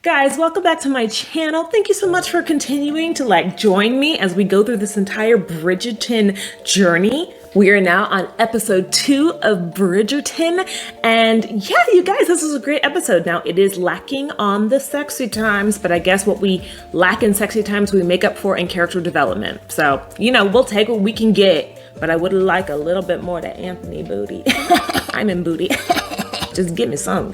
Guys, welcome back to my channel. Thank you so much for continuing to join me as we go through this entire Bridgerton journey. We are now on episode 2 of Bridgerton, and yeah, you guys, this is a great episode. Now, it is lacking on the sexy times, but I guess what we lack in sexy times, we make up for in character development. So, we'll take what we can get, but I would like a little bit more to Anthony booty. I'm in booty. Just give me some,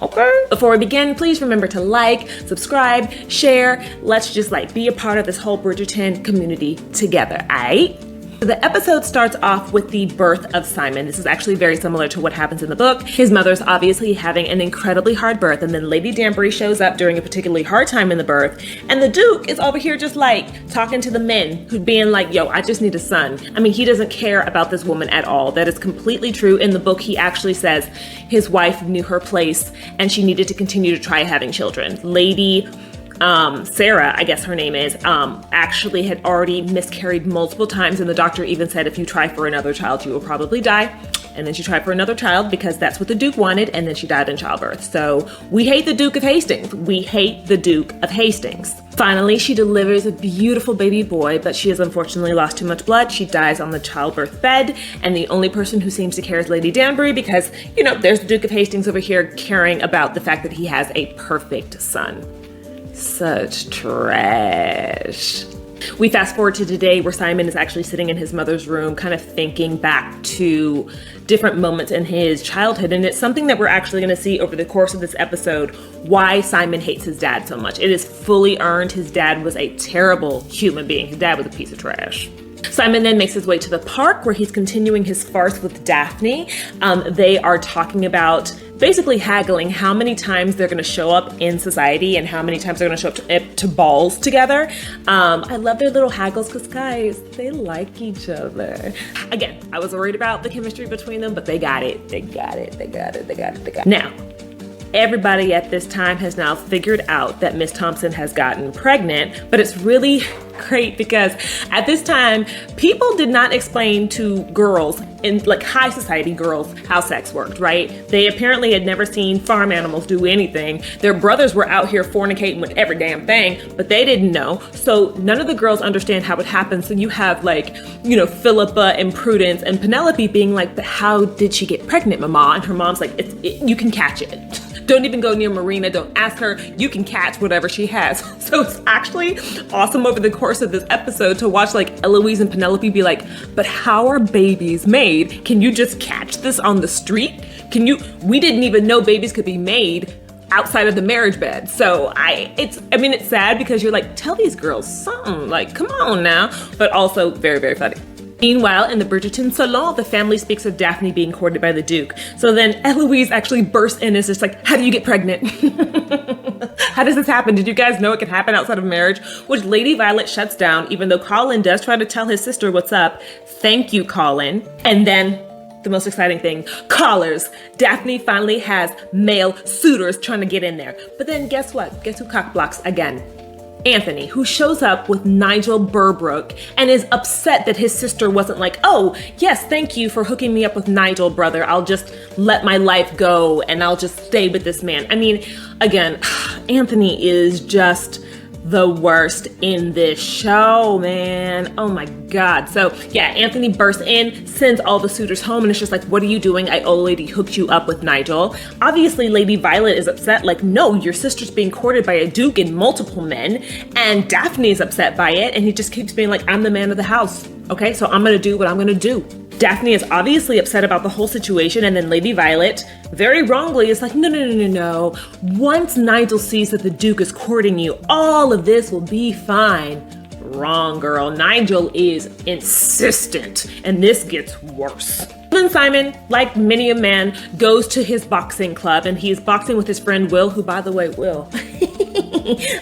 okay? Before we begin, please remember to like, subscribe, share. Let's just be a part of this whole Bridgerton community together, all right? The episode starts off with the birth of Simon. This is actually very similar to what happens in the book. His mother's obviously having an incredibly hard birth, and then Lady Danbury shows up during a particularly hard time in the birth, and the Duke is over here just talking to the men who being yo, I just need a son. I mean, he doesn't care about this woman at all. That is completely true. In the book, he actually says his wife knew her place and she needed to continue to try having children. Lady Sarah, I guess her name is, actually had already miscarried multiple times, and the doctor even said if you try for another child, you will probably die. And then she tried for another child because that's what the Duke wanted, and then she died in childbirth. So we hate the Duke of Hastings. We hate the Duke of Hastings. Finally, she delivers a beautiful baby boy, but she has unfortunately lost too much blood. She dies on the childbirth bed, and the only person who seems to care is Lady Danbury because, there's the Duke of Hastings over here caring about the fact that he has a perfect son. Such trash. We fast forward to today where Simon is actually sitting in his mother's room, kind of thinking back to different moments in his childhood. And it's something that we're actually going to see over the course of this episode, why Simon hates his dad so much. It is fully earned. His dad was a terrible human being. His dad was a piece of trash. Simon then makes his way to the park where he's continuing his farce with Daphne. They are talking about basically haggling how many times they're going to show up in society and how many times they're going to show up to balls together. I love their little haggles because, guys, they like each other. Again, I was worried about the chemistry between them, but they got it. They got it. Now, everybody at this time has now figured out that Miss Thompson has gotten pregnant, but it's really great because at this time, people did not explain to girls in high society girls how sex worked, right? They apparently had never seen farm animals do anything. Their brothers were out here fornicating with every damn thing, but they didn't know. So none of the girls understand how it happens. So you have Philippa and Prudence and Penelope being but how did she get pregnant, Mama? And her mom's you can catch it. Don't even go near Marina. Don't ask her. You can catch whatever she has. So it's actually awesome over the course of this episode to watch Eloise and Penelope be but how are babies made? Can you just catch this on the street? We didn't even know babies could be made outside of the marriage bed. So it's sad because you're tell these girls something, come on now, but also very, very funny. Meanwhile, in the Bridgerton salon, the family speaks of Daphne being courted by the Duke. So then Eloise actually bursts in and is just how do you get pregnant? How does this happen? Did you guys know it could happen outside of marriage? Which Lady Violet shuts down, even though Colin does try to tell his sister what's up. Thank you, Colin. And then the most exciting thing, callers. Daphne finally has male suitors trying to get in there. But then guess what? Guess who cock blocks again? Anthony, who shows up with Nigel Burbrook and is upset that his sister wasn't oh, yes, thank you for hooking me up with Nigel, brother. I'll just let my life go and I'll just stay with this man. I mean, again, Anthony is just the worst in this show, man. Oh my God. So yeah, Anthony bursts in, sends all the suitors home, and it's just what are you doing? I already hooked you up with Nigel. Obviously, Lady Violet is upset, no, your sister's being courted by a Duke and multiple men, and Daphne's upset by it, and he just keeps being I'm the man of the house. Okay, so I'm gonna do what I'm gonna do. Daphne is obviously upset about the whole situation, and then Lady Violet, very wrongly, is no. Once Nigel sees that the Duke is courting you, all of this will be fine. Wrong, girl. Nigel is insistent, and this gets worse. Then Simon, like many a man, goes to his boxing club, and he is boxing with his friend Will, who, by the way, Will,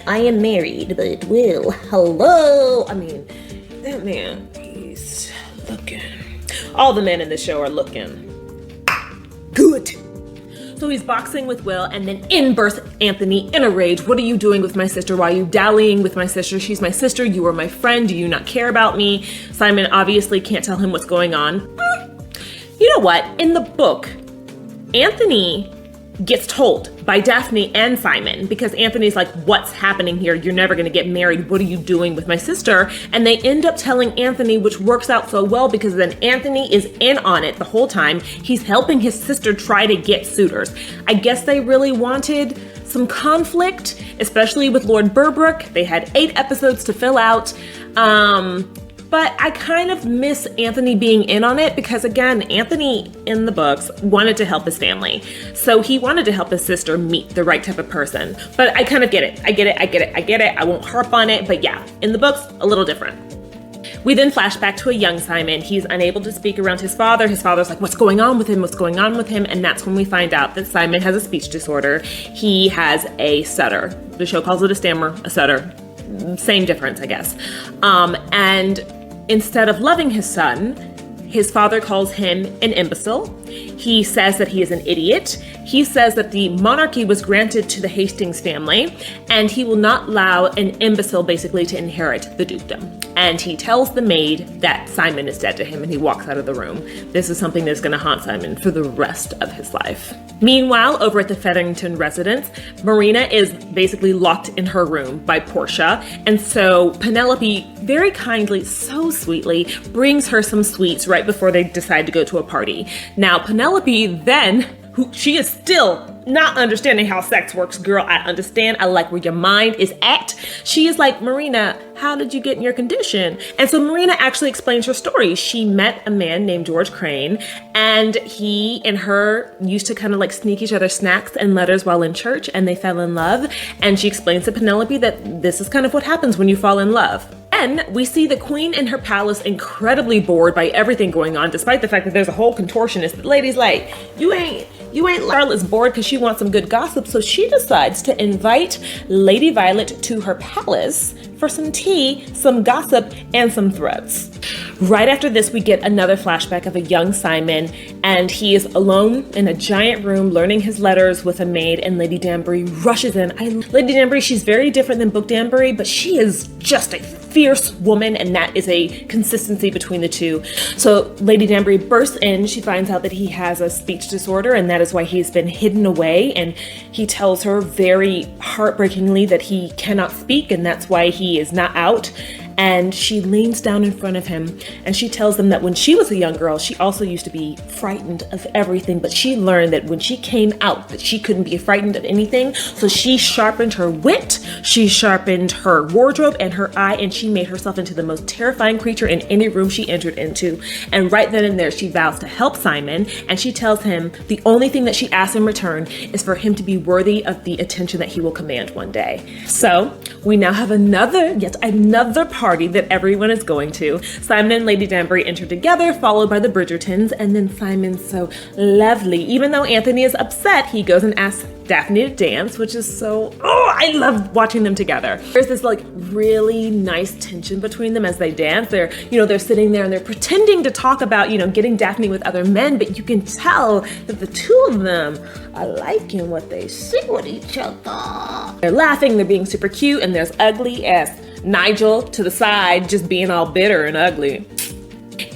I am married, but Will, hello. I mean, that man, he's looking. All the men in this show are looking good. So he's boxing with Will, and then in bursts Anthony in a rage. What are you doing with my sister? Why are you dallying with my sister? She's my sister. You are my friend. Do you not care about me? Simon obviously can't tell him what's going on. You know what? In the book, Anthony gets told by Daphne and Simon, because Anthony's like, what's happening here? You're never going to get married. What are you doing with my sister? And they end up telling Anthony, which works out so well because then Anthony is in on it the whole time. He's helping his sister try to get suitors. I guess they really wanted some conflict, especially with Lord Burbrook. They had 8 episodes to fill out. But I kind of miss Anthony being in on it because, again, Anthony in the books wanted to help his family. So he wanted to help his sister meet the right type of person. But I kind of get it. I get it. I won't harp on it. But yeah, in the books, a little different. We then flash back to a young Simon. He's unable to speak around his father. His father's like, what's going on with him? What's going on with him? And that's when we find out that Simon has a speech disorder. He has a stutter. The show calls it a stammer, a stutter. Same difference, I guess. And instead of loving his son, his father calls him an imbecile. He says that he is an idiot. He says that the monarchy was granted to the Hastings family, and he will not allow an imbecile basically to inherit the dukedom. And he tells the maid that Simon is dead to him, and he walks out of the room. This is something that's going to haunt Simon for the rest of his life. Meanwhile, over at the Featherington residence, Marina is basically locked in her room by Portia. And so Penelope very kindly, so sweetly, brings her some sweets right before they decide to go to a party. Now, Penelope then, she is still not understanding how sex works, girl. I understand. I like where your mind is at. She is like, Marina, how did you get in your condition? And so Marina actually explains her story. She met a man named George Crane, and he and her used to kind of like sneak each other snacks and letters while in church, and they fell in love. And she explains to Penelope that this is kind of what happens when you fall in love. Then we see the queen in her palace incredibly bored by everything going on, despite the fact that there's a whole contortionist. The lady's like, you ain't Charlotte's bored because she wants some good gossip. So she decides to invite Lady Violet to her palace for some tea, some gossip, and some threads. Right after this, we get another flashback of a young Simon, and he is alone in a giant room learning his letters with a maid, and Lady Danbury rushes in. Lady Danbury, she's very different than Book Danbury, but she is just a fierce woman, and that is a consistency between the two. So Lady Danbury bursts in. She finds out that he has a speech disorder, and that is why he's been hidden away, and he tells her very heartbreakingly that he cannot speak, and that's why he is not out. And she leans down in front of him and she tells them that when she was a young girl, she also used to be frightened of everything, but she learned that when she came out that she couldn't be frightened of anything. So she sharpened her wit, she sharpened her wardrobe and her eye, and she made herself into the most terrifying creature in any room she entered into. And right then and there, she vows to help Simon, and she tells him the only thing that she asks in return is for him to be worthy of the attention that he will command one day. So we now have yet another party that everyone is going to. Simon and Lady Danbury enter together, followed by the Bridgertons, and then Simon's so lovely. Even though Anthony is upset, he goes and asks Daphne to dance, which is so, I love watching them together. There's this like really nice tension between them as they dance. They're sitting there and they're pretending to talk about, getting Daphne with other men, but you can tell that the two of them are liking what they see with each other. They're laughing, they're being super cute, and there's ugly ass Nigel to the side, just being all bitter and ugly.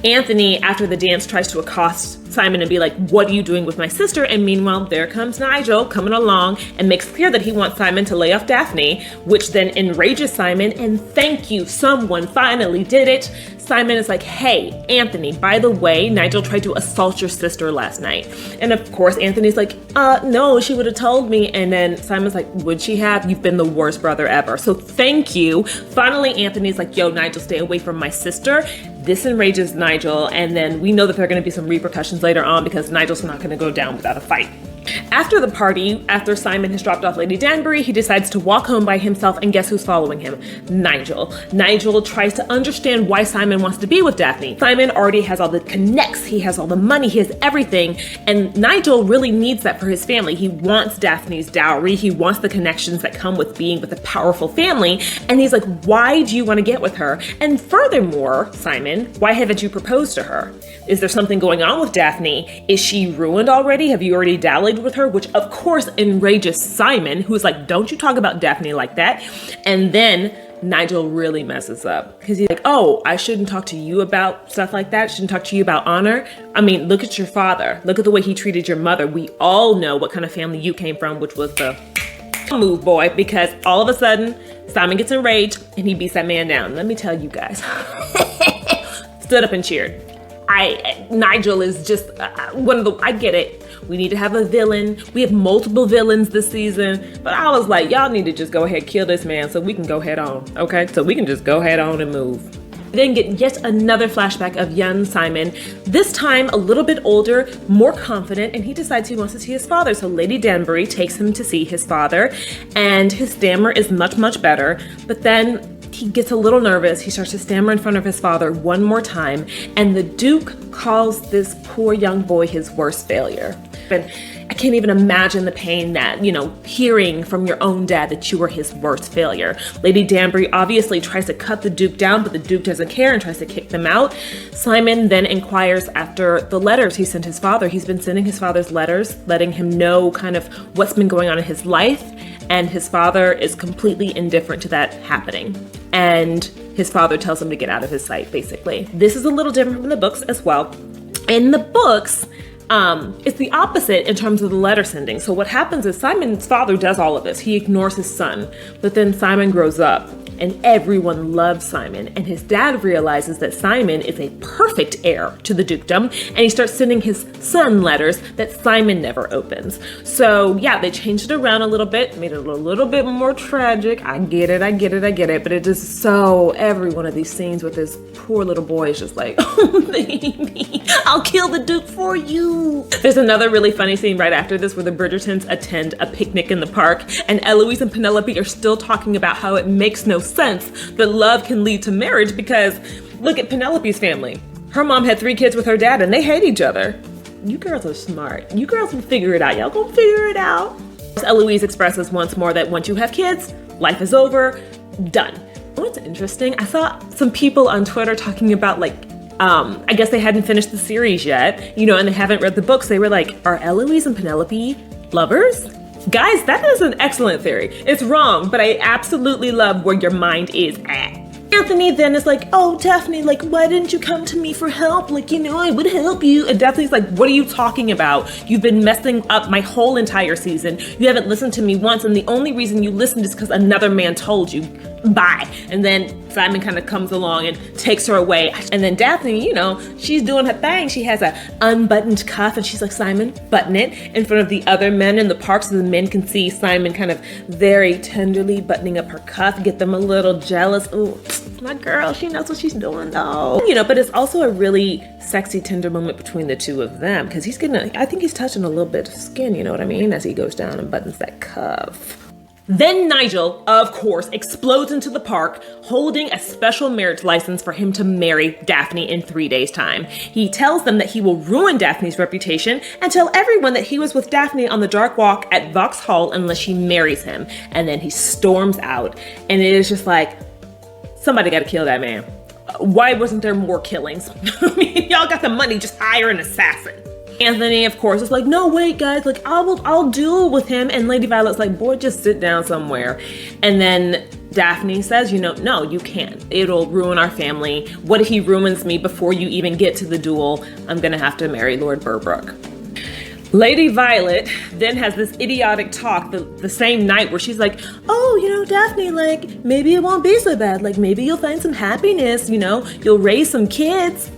Anthony, after the dance, tries to accost Simon and be like, what are you doing with my sister? And meanwhile, there comes Nigel coming along and makes clear that he wants Simon to lay off Daphne, which then enrages Simon. And thank you, someone finally did it. Simon is like, hey, Anthony, by the way, Nigel tried to assault your sister last night. And of course, Anthony's like, no, she would have told me. And then Simon's like, would she have? You've been the worst brother ever. So thank you. Finally, Anthony's like, yo, Nigel, stay away from my sister. This enrages Nigel. And then we know that there are going to be some repercussions later on because Nigel's not going to go down without a fight. After the party, after Simon has dropped off Lady Danbury, he decides to walk home by himself, and guess who's following him? Nigel. Nigel tries to understand why Simon wants to be with Daphne. Simon already has all the connects, he has all the money, he has everything, and Nigel really needs that for his family. He wants Daphne's dowry, he wants the connections that come with being with a powerful family, and he's like, why do you want to get with her? And furthermore, Simon, why haven't you proposed to her? Is there something going on with Daphne? Is she ruined already? Have you already dallied with her? Which of course enrages Simon, who's like, don't you talk about Daphne like that. And then Nigel really messes up because he's like, oh, I shouldn't talk to you about stuff like that. Shouldn't talk to you about honor. I mean, look at your father. Look at the way he treated your mother. We all know what kind of family you came from, which was the move, boy, because all of a sudden Simon gets enraged and he beats that man down. Let me tell you guys, stood up and cheered. Nigel is just one of the, I get it. We need to have a villain. We have multiple villains this season, but I was like, y'all need to just go ahead, kill this man so we can go head on, okay? So we can just go head on and move. We then get yet another flashback of young Simon, this time a little bit older, more confident, and he decides he wants to see his father. So Lady Danbury takes him to see his father, and his stammer is much, much better, but then he gets a little nervous. He starts to stammer in front of his father one more time, and the Duke calls this poor young boy his worst failure. And I can't even imagine the pain that, hearing from your own dad that you were his worst failure. Lady Danbury obviously tries to cut the Duke down, but the Duke doesn't care and tries to kick them out. Simon then inquires after the letters he sent his father. He's been sending his father's letters, letting him know kind of what's been going on in his life, and his father is completely indifferent to that happening. And his father tells him to get out of his sight, basically. This is a little different from the books as well. In the books, it's the opposite in terms of the letter sending. So what happens is Simon's father does all of this. He ignores his son, but then Simon grows up and everyone loves Simon. And his dad realizes that Simon is a perfect heir to the dukedom, and he starts sending his son letters that Simon never opens. So yeah, they changed it around a little bit, made it a little bit more tragic. I get it, but it is so, every one of these scenes with this poor little boy is just like, oh baby, I'll kill the Duke for you. There's another really funny scene right after this where the Bridgertons attend a picnic in the park, and Eloise and Penelope are still talking about how it makes no sense that love can lead to marriage, because look at Penelope's family. Her mom had 3 kids with her dad and they hate each other. You girls are smart. You girls will figure it out. Y'all gonna figure it out. Eloise expresses once more that once you have kids, life is over, done. What's interesting, I saw some people on Twitter talking about I guess they hadn't finished the series yet, and they haven't read the books. They were like, are Eloise and Penelope lovers? Guys, that is an excellent theory. It's wrong, but I absolutely love where your mind is at. Anthony then is like, oh, Daphne, why didn't you come to me for help? I would help you. And Daphne's like, what are you talking about? You've been messing up my whole entire season. You haven't listened to me once, and the only reason you listened is because another man told you. Bye. And then Simon kind of comes along and takes her away. And then Daphne, she's doing her thing. She has a unbuttoned cuff, and she's like, Simon, button it, in front of the other men in the park so the men can see Simon kind of very tenderly buttoning up her cuff, get them a little jealous. Ooh, my girl, she knows what she's doing though. But it's also a really sexy, tender moment between the two of them, because I think he's touching a little bit of skin, you know what I mean, as he goes down and buttons that cuff. Then Nigel, of course, explodes into the park, holding a special marriage license for him to marry Daphne in 3 days' time. He tells them that he will ruin Daphne's reputation and tell everyone that he was with Daphne on the dark walk at Vauxhall unless she marries him. And then he storms out, and it is just like, somebody gotta kill that man. Why wasn't there more killings? I mean, y'all got the money, just hire an assassin. Anthony, of course, is like, no, wait, guys, I'll duel with him. And Lady Violet's like, boy, just sit down somewhere. And then Daphne says, no, you can't. It'll ruin our family. What if he ruins me before you even get to the duel? I'm gonna have to marry Lord Burbrook. Lady Violet then has this idiotic talk the same night where she's like, oh, Daphne, maybe it won't be so bad. Maybe you'll find some happiness, you'll raise some kids.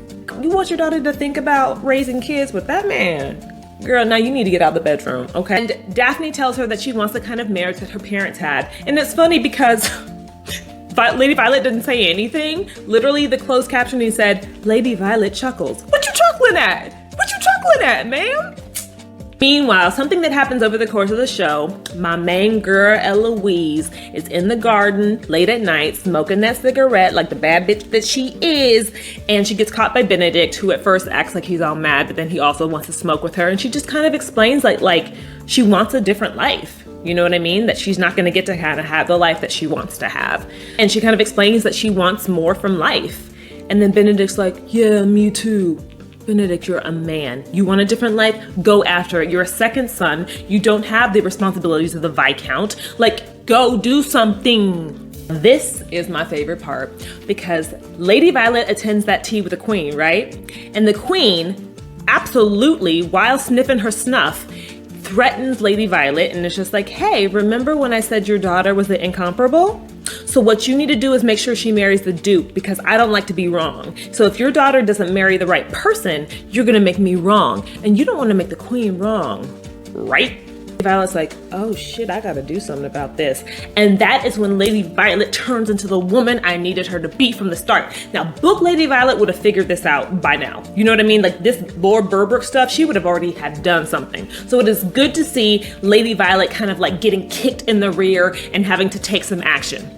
You want your daughter to think about raising kids with that man? Girl, now you need to get out of the bedroom, okay? And Daphne tells her that she wants the kind of marriage that her parents had. And it's funny because Lady Violet didn't say anything. Literally, the closed captioning said, Lady Violet chuckles. What you chuckling at, ma'am? Meanwhile, something that happens over the course of the show, my main girl, Eloise, is in the garden late at night, smoking that cigarette like the bad bitch that she is, and she gets caught by Benedict, who at first acts like he's all mad, but then he also wants to smoke with her, and she just kind of explains like she wants a different life. You know what I mean? That she's not going to get to kind of have the life that she wants to have. And she kind of explains that she wants more from life. And then Benedict's like, yeah, me too. Benedict, you're a man. You want a different life? Go after it. You're a second son. You don't have the responsibilities of the Viscount. Go do something. This is my favorite part because Lady Violet attends that tea with the queen, right? And the queen absolutely, while sniffing her snuff, threatens Lady Violet and it's just like, hey, remember when I said your daughter was the incomparable? So what you need to do is make sure she marries the Duke because I don't like to be wrong. So if your daughter doesn't marry the right person, you're gonna make me wrong. And you don't wanna make the queen wrong, right? Violet's like, oh shit, I gotta do something about this. And that is when Lady Violet turns into the woman I needed her to be from the start. Now, book Lady Violet would have figured this out by now. You know what I mean? Like this Lord Berbrooke stuff, she would have already had done something. So it is good to see Lady Violet kind of like getting kicked in the rear and having to take some action.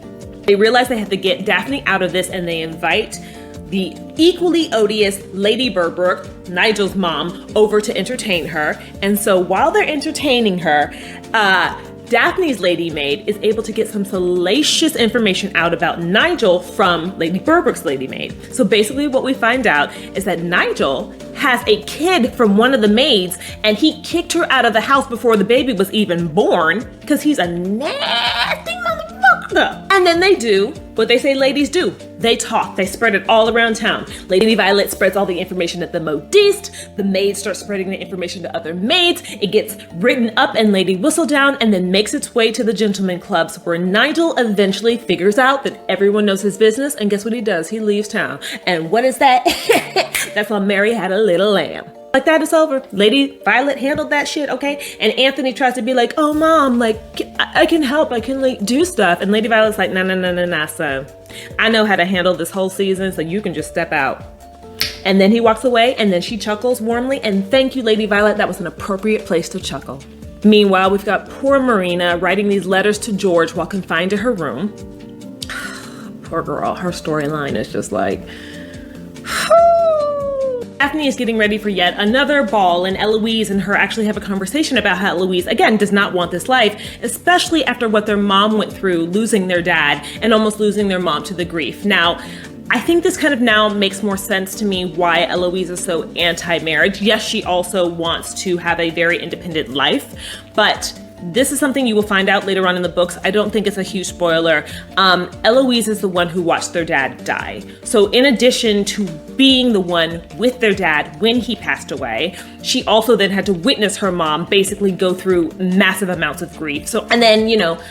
They realize they have to get Daphne out of this and they invite the equally odious Lady Berbrooke, Nigel's mom, over to entertain her. And so while they're entertaining her, Daphne's lady maid is able to get some salacious information out about Nigel from Lady Berbrooke's lady maid. So basically what we find out is that Nigel has a kid from one of the maids and he kicked her out of the house before the baby was even born because he's a nasty motherfucker. And then they do what they say ladies do. They talk, they spread it all around town. Lady Violet spreads all the information at the modiste, the maids start spreading the information to other maids, it gets written up in Lady Whistledown and then makes its way to the gentleman clubs where Nigel eventually figures out that everyone knows his business and guess what he does? He leaves town. And what is that? That's when Mary had a little lamb. Like that, it's over. Lady Violet handled that shit, okay? And Anthony tries to be like, oh mom, like I can help, I can like do stuff. And Lady Violet's like, nah, son. I know how to handle this whole season, so you can just step out. And then he walks away and then she chuckles warmly and thank you, Lady Violet, that was an appropriate place to chuckle. Meanwhile, we've got poor Marina writing these letters to George while confined to her room. Poor girl, her storyline is just like, Daphne is getting ready for yet another ball and Eloise and her actually have a conversation about how Eloise, again, does not want this life, especially after what their mom went through, losing their dad and almost losing their mom to the grief. Now, I think this kind of now makes more sense to me why Eloise is so anti-marriage. Yes, she also wants to have a very independent life, but this is something you will find out later on in the books. I don't think it's a huge spoiler. Eloise is the one who watched their dad die. So in addition to being the one with their dad when he passed away, she also then had to witness her mom basically go through massive amounts of grief. So, and then, you know,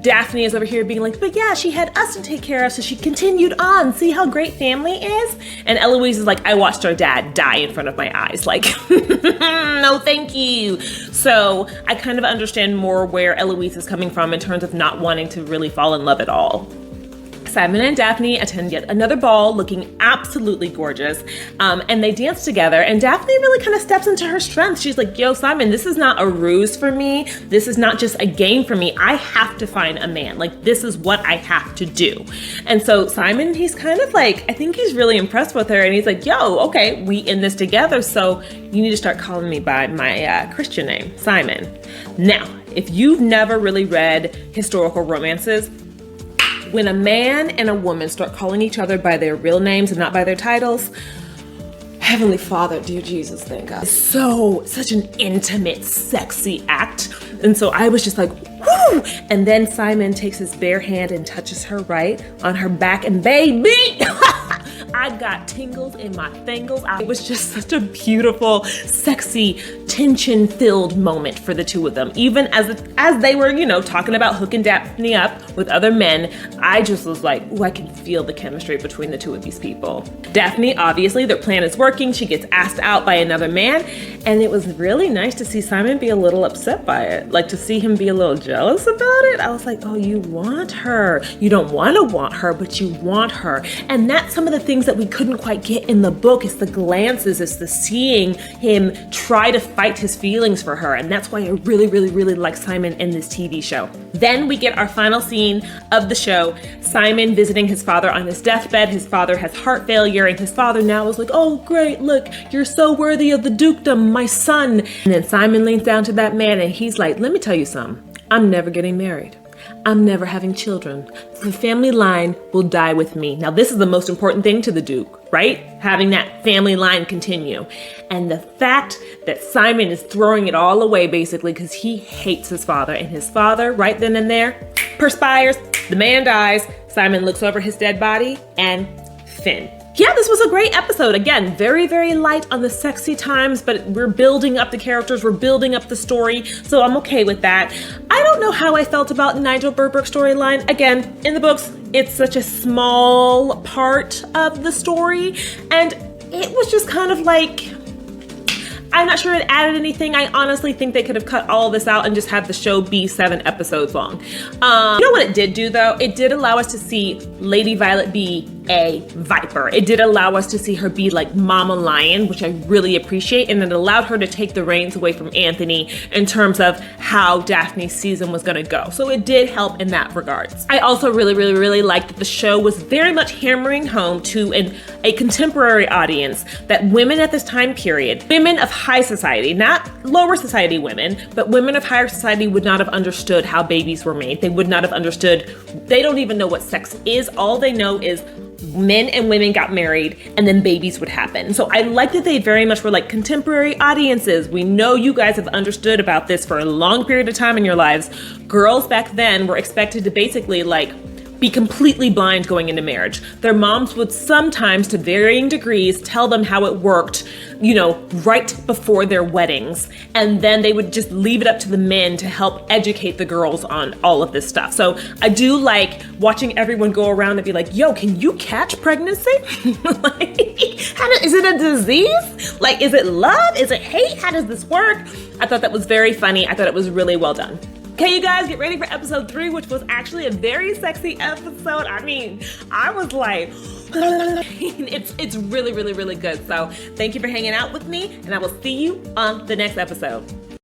Daphne is over here being like, but yeah, she had us to take care of, so she continued on. See how great family is? And Eloise is like, I watched our dad die in front of my eyes. Like, no, thank you. So I kind of understand more where Eloise is coming from in terms of not wanting to really fall in love at all. Simon and Daphne attend yet another ball looking absolutely gorgeous. And they dance together and Daphne really kind of steps into her strength. She's like, yo, Simon, this is not a ruse for me. This is not just a game for me. I have to find a man. Like, this is what I have to do. And so Simon, he's kind of like, I think he's really impressed with her and he's like, yo, okay, we in this together. So you need to start calling me by my Christian name, Simon. Now, if you've never really read historical romances, when a man and a woman start calling each other by their real names and not by their titles, Heavenly Father, dear Jesus, thank God. It's such an intimate, sexy act. And so I was just like, whoo! And then Simon takes his bare hand and touches her right on her back and baby, I got tingles in my fingers. It was just such a beautiful, sexy, tension-filled moment for the two of them. Even as they were, you know, talking about hooking Daphne up with other men, I just was like, ooh, I can feel the chemistry between the two of these people. Daphne, obviously, their plan is working. She gets asked out by another man, and it was really nice to see Simon be a little upset by it. Like, to see him be a little jealous about it. I was like, oh, you want her. You don't want to want her, but you want her. And that's some of the things that we couldn't quite get in the book. It's the glances, it's the seeing him try to fight his feelings for her. And that's why I really, really, really like Simon in this TV show. Then we get our final scene of the show. Simon visiting his father on his deathbed. His father has heart failure and his father now is like, oh great, look, you're so worthy of the dukedom, my son. And then Simon leans down to that man and he's like, let me tell you something. I'm never getting married. I'm never having children. The family line will die with me. Now, this is the most important thing to the Duke, right? Having that family line continue. And the fact that Simon is throwing it all away, basically, because he hates his father. And his father, right then and there, perspires, the man dies. Simon looks over his dead body, and Finn. Yeah, this was a great episode. Again, very, very light on the sexy times, but we're building up the characters, we're building up the story, so I'm okay with that. I don't know how I felt about Nigel Burberg's storyline. Again, in the books, it's such a small part of the story, and it was just kind of like, I'm not sure it added anything. I honestly think they could have cut all of this out and just had the show be 7 episodes long. You know what it did do though? It did allow us to see Lady Violet be a viper. It did allow us to see her be like Mama Lion, which I really appreciate, and it allowed her to take the reins away from Anthony in terms of how Daphne's season was gonna go. So it did help in that regards. I also really liked that the show was very much hammering home to a contemporary audience that women at this time period, women of high society, not lower society women, but women of higher society would not have understood how babies were made. They would not have understood, they don't even know what sex is. All they know is men and women got married and then babies would happen. So I like that they very much were like contemporary audiences. We know you guys have understood about this for a long period of time in your lives. Girls back then were expected to basically like be completely blind going into marriage. Their moms would sometimes, to varying degrees, tell them how it worked, you know, right before their weddings. And then they would just leave it up to the men to help educate the girls on all of this stuff. So I do like watching everyone go around and be like, yo, can you catch pregnancy? Like, is it a disease? Like, is it love? Is it hate? How does this work? I thought that was very funny. I thought it was really well done. Okay, you guys, get ready for episode 3, which was actually a very sexy episode. I mean, I was like, it's really good. So thank you for hanging out with me, and I will see you on the next episode.